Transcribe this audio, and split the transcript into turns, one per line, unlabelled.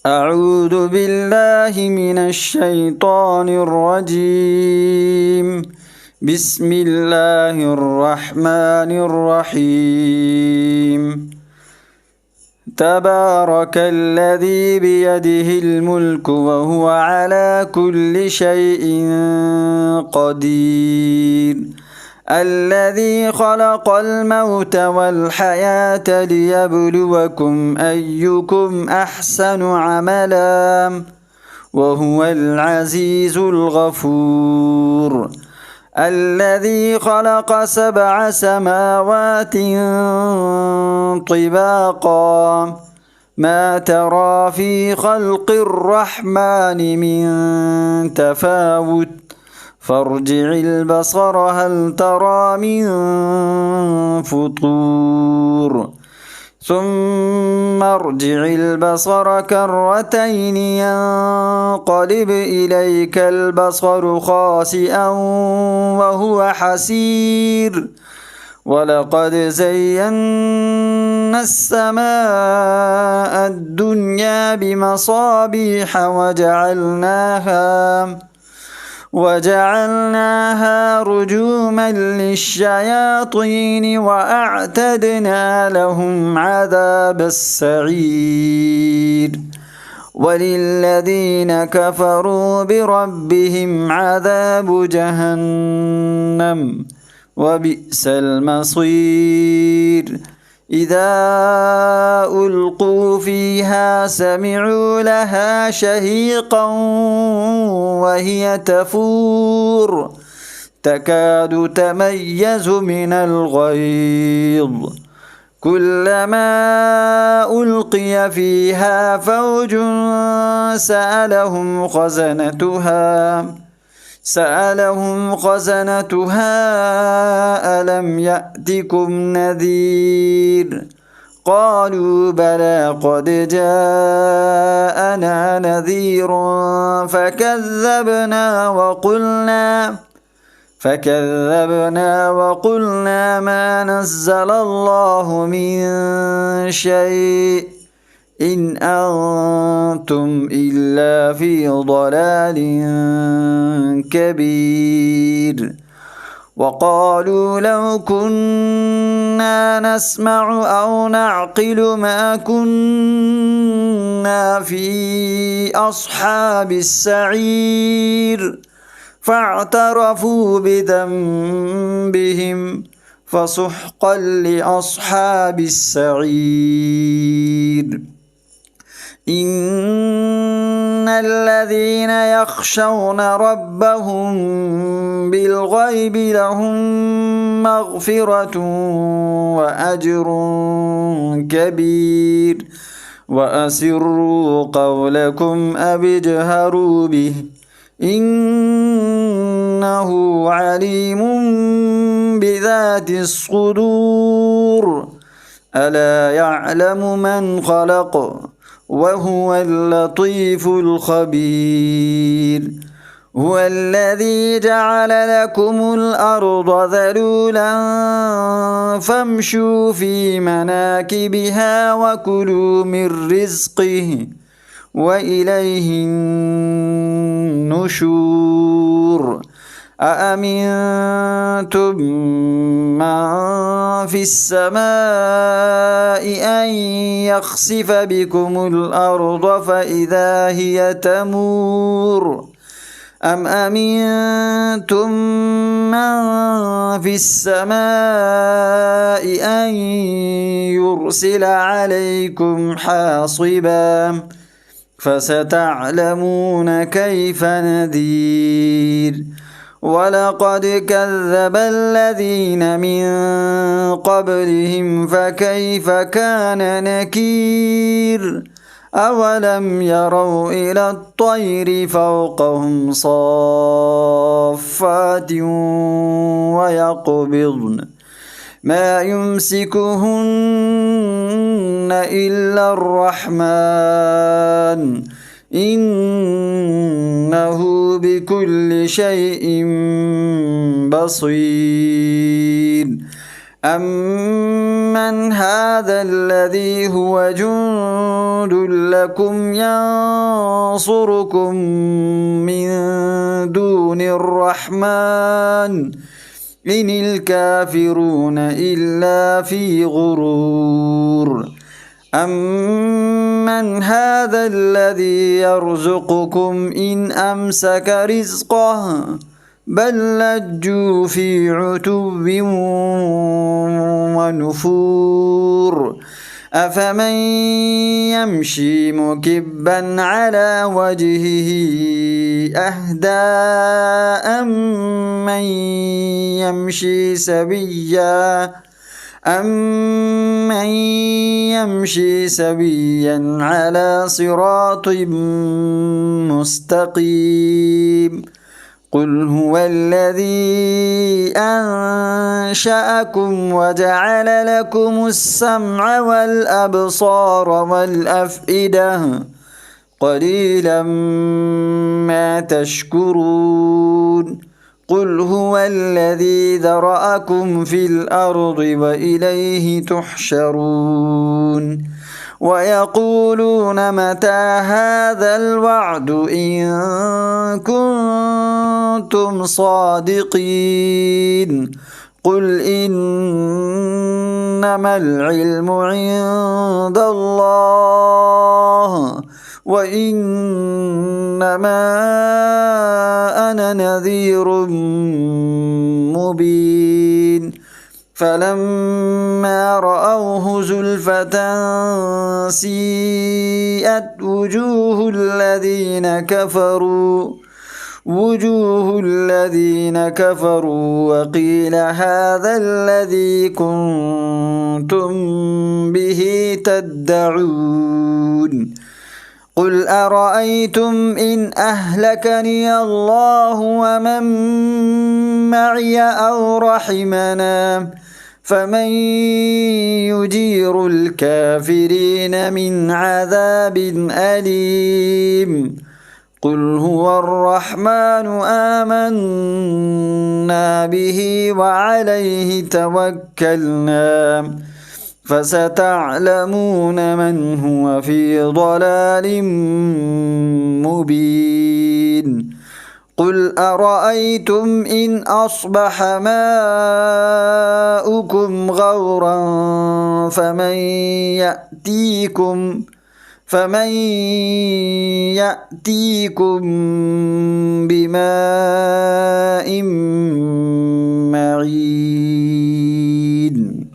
أعوذ بالله من الشيطان الرجيم. بسم الله الرحمن الرحيم. تبارك الذي بيده الملك وهو على كل شيء قدير. الذي خلق الموت والحياة ليبلوكم أيكم أحسن عملا وهو العزيز الغفور. الذي خلق 7 سماوات طباقا ما ترى في خلق الرحمن من تفاوت فارجع البصر هل ترى من فطور ثم ارجع البصر كرتين ينقلب إليك البصر خاسئا وهو حسير. ولقد زينا السماء الدنيا بمصابيح وجعلناها رجوما للشياطين وأعتدنا لهم عذاب السعير. وللذين كفروا بربهم عذاب جهنم وبئس المصير. إذا ألقوا فيها سمعوا لها شهيقا وهي تفور تكاد تميز من الغيظ. كلما ألقي فيها فوج سألهم خزنتها ألم يأتكم نذير؟ قالوا بلى قد جاءنا نذير فكذبنا وقلنا ما نزل الله من شيء إن أنتم إلا في ضلال كبير. وقالوا لو كنا نسمع أو نعقل ما كنا في أصحاب السعير فاعترفوا بذنبهم فسحقا لأصحاب السعير. إن الذين يخشون ربهم بالغيب لهم مغفرة وأجر كبير. وأسروا قولكم أو اجهروا به إنه عليم بذات الصدور. ألا يعلم من خلق وهو اللطيف الخبير. هو الذي جعل لكم الأرض ذلولا فامشوا في مناكبها وكلوا من رزقه وإليه النشور. أأمنتم من في السماء أن يخسف بكم الأرض فإذا هي تمور أم أمنتم من في السماء أن يرسل عليكم حاصبا فستعلمون كيف نذير. ولقد كذب الذين من قبلهم فكيف كان نكير. أولم يروا إلى الطير فوقهم صافات ويقبضن ما يمسكهن إلا الرحمن إنه بكل شيء بصير. أَمَّنْ هَذَا الَّذِي هُوَ جُندٌ لَكُمْ يَنصُرُكُم مِّن دُونِ الرَّحْمَٰنِ إِنِ الْكَافِرُونَ إِلَّا فِي غُرُورٍ أَمَّنْ هَذَا الَّذِي يَرْزُقُكُمْ إِنْ أَمْسَكَ رِزْقَهُ بَل لَّجُّوا فِي عُتُوٍّ وَنُفُورٍ أَفَمَن يَمْشِي مُكِبًّا عَلَىٰ وَجْهِهِ أَهْدَىٰ أَمَّن يَمْشِي سَوِيًّا عَلَىٰ صِرَاطٍ مُّسْتَقِيمٍ قُلْ هُوَ الَّذِي أَنشَأَكُمْ وَجَعَلَ لَكُمُ السَّمْعَ وَالْأَبْصَارَ وَالْأَفْئِدَةَ قَلِيلًا مَّا تَشْكُرُونَ قُلْ هُوَ الَّذِي ذَرَأَكُمْ فِي الْأَرْضِ وَإِلَيْهِ تُحْشَرُونَ وَيَقُولُونَ مَتَىٰ هَٰذَا الْوَعْدُ إِن كُنتُمْ صَادِقِينَ قُلْ إِنَّمَا الْعِلْمُ عِندَ اللَّهِ وَإِنَّمَا أَنَا نَذِيرٌ مُّبِينٌ فَلَمَّا رَأَوْهُ زُلْفَةً سِيئَتْ وُجُوهُ الَّذِينَ كَفَرُوا وَقِيلَ هَٰذَا الَّذِي كُنتُم بِهِ تَدَّعُونَ قُلْ أَرَأَيْتُمْ إِنْ أَهْلَكَنِيَ اللَّهُ وَمَن مَّعِيَ أَوْ رَحِمَنَا فَمَن يُجِيرُ الْكَافِرِينَ مِنْ عَذَابٍ أَلِيمٍ قُلْ هُوَ الرَّحْمَٰنُ آمَنَّا بِهِ وَعَلَيْهِ تَوَكَّلْنَا فَسَتَعْلَمُونَ مَنْ هُوَ فِي ضَلَالٍ مُّبِينٍ قُلْ أَرَأَيْتُمْ إِنْ أَصْبَحَ مَاؤُكُمْ غَوْرًا فَمَن يَأْتِيكُم بِمَاءٍ مَّعِينٍ